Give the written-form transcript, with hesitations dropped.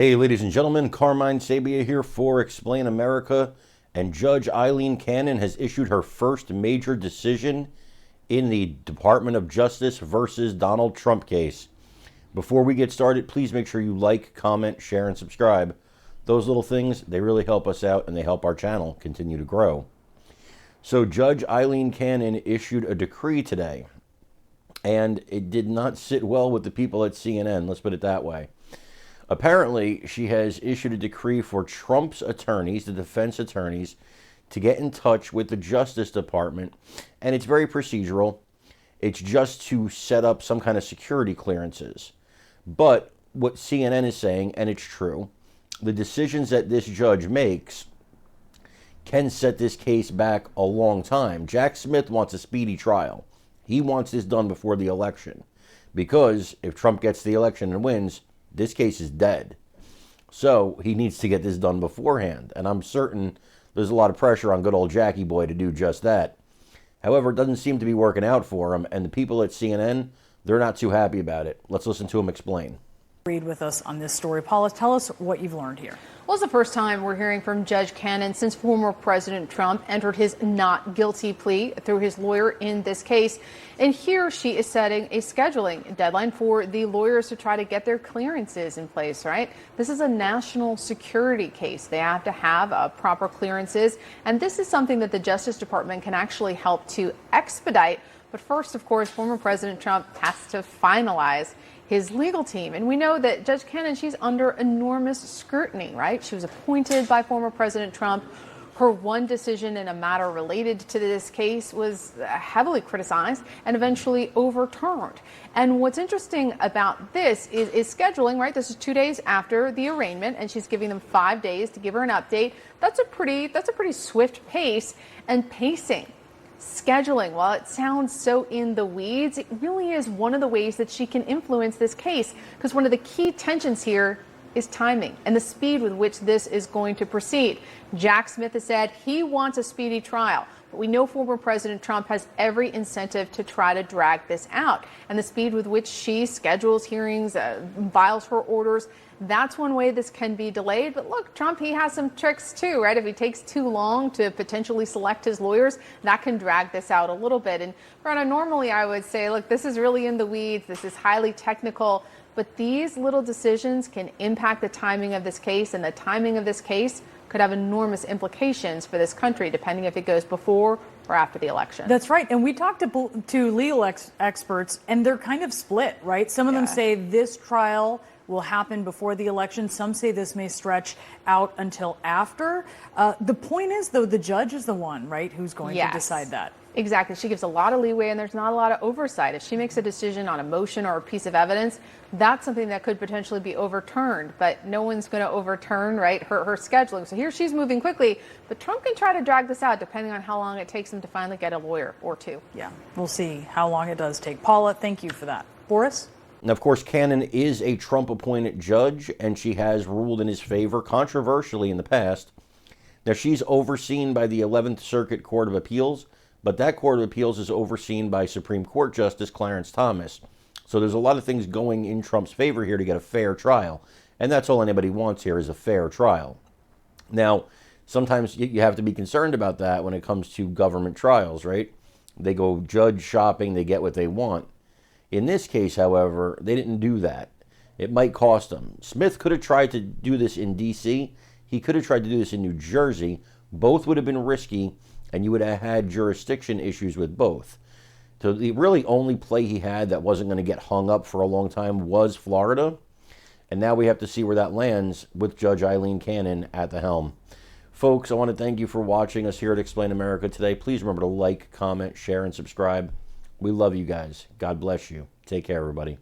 Hey, ladies and gentlemen, Carmine Sabia here for Explain America, and Judge Aileen Cannon has issued her first major decision in the Department of Justice versus Donald Trump case. Before we get started, please make sure you like, comment, share, and subscribe. Those little things, they really help us out and they help our channel continue to grow. So Judge Aileen Cannon issued a decree today, and it did not sit well with the people at CNN, let's put it that way. Apparently, she has issued a decree for Trump's attorneys, the defense attorneys, to get in touch with the Justice Department, and it's very procedural. It's just to set up some kind of security clearances. But what CNN is saying, and it's true, the decisions that this judge makes can set this case back a long time. Jack Smith wants a speedy trial. He wants this done before the election, because if Trump gets the election and wins, this case is dead. So he needs to get this done beforehand. And I'm certain there's a lot of pressure on good old Jackie Boy to do just that. However, it doesn't seem to be working out for him. And the people at CNN, they're not too happy about it. Let's listen to him explain. Read with us on this story. Paula, tell us what you've learned here. Well, it's the first time we're hearing from Judge Cannon since former President Trump entered his not guilty plea through his lawyer in this case. And here she is setting a scheduling deadline for the lawyers to try to get their clearances in place, right? This is a national security case. They have to have proper clearances. And this is something that the Justice Department can actually help to expedite. But first, of course, former President Trump has to finalize his legal team. And we know that Judge Cannon, she's under enormous scrutiny, right? She was appointed by former President Trump. Her one decision in a matter related to this case was heavily criticized and eventually overturned. And what's interesting about this is scheduling, right? This is 2 days after the arraignment, and she's giving them 5 days to give her an update. That's a pretty swift pace and pacing. Scheduling, while it sounds so in the weeds, it really is one of the ways that she can influence this case, because one of the key tensions here is timing and the speed with which this is going to proceed. Jack Smith has said he wants a speedy trial, but we know former President Trump has every incentive to try to drag this out. And the speed with which she schedules hearings, files her orders, that's one way this can be delayed. But look, Trump, he has some tricks too, right? If he takes too long to potentially select his lawyers, that can drag this out a little bit. And Brenna, normally I would say, look, this is really in the weeds. This is highly technical. But these little decisions can impact the timing of this case, and the timing of this case could have enormous implications for this country, depending if it goes before or after the election. That's right. And we talked to legal experts, and they're kind of split, right? Some of them say this trial will happen before the election. Some say this may stretch out until after. The point is, though, the judge is the one, right, who's going to decide that. Exactly. She gives a lot of leeway, and there's not a lot of oversight. If she makes a decision on a motion or a piece of evidence, that's something that could potentially be overturned. But no one's going to overturn, right, her scheduling. So here she's moving quickly, but Trump can try to drag this out depending on how long it takes him to finally get a lawyer or two. Yeah, we'll see how long it does take. Paula, thank you for that. Boris? Now, of course, Cannon is a Trump-appointed judge, and she has ruled in his favor controversially in the past. Now, she's overseen by the 11th Circuit Court of Appeals, but that Court of Appeals is overseen by Supreme Court Justice Clarence Thomas. So there's a lot of things going in Trump's favor here to get a fair trial, and that's all anybody wants here is a fair trial. Now, sometimes you have to be concerned about that when it comes to government trials, right? They go judge shopping, they get what they want. In this case, however, they didn't do that. It might cost them. Smith could have tried to do this in D.C. He could have tried to do this in New Jersey. Both would have been risky, and you would have had jurisdiction issues with both. So the really only play he had that wasn't going to get hung up for a long time was Florida. And now we have to see where that lands with Judge Aileen Cannon at the helm. Folks, I want to thank you for watching us here at Explain America today. Please remember to like, comment, share, and subscribe. We love you guys. God bless you. Take care, everybody.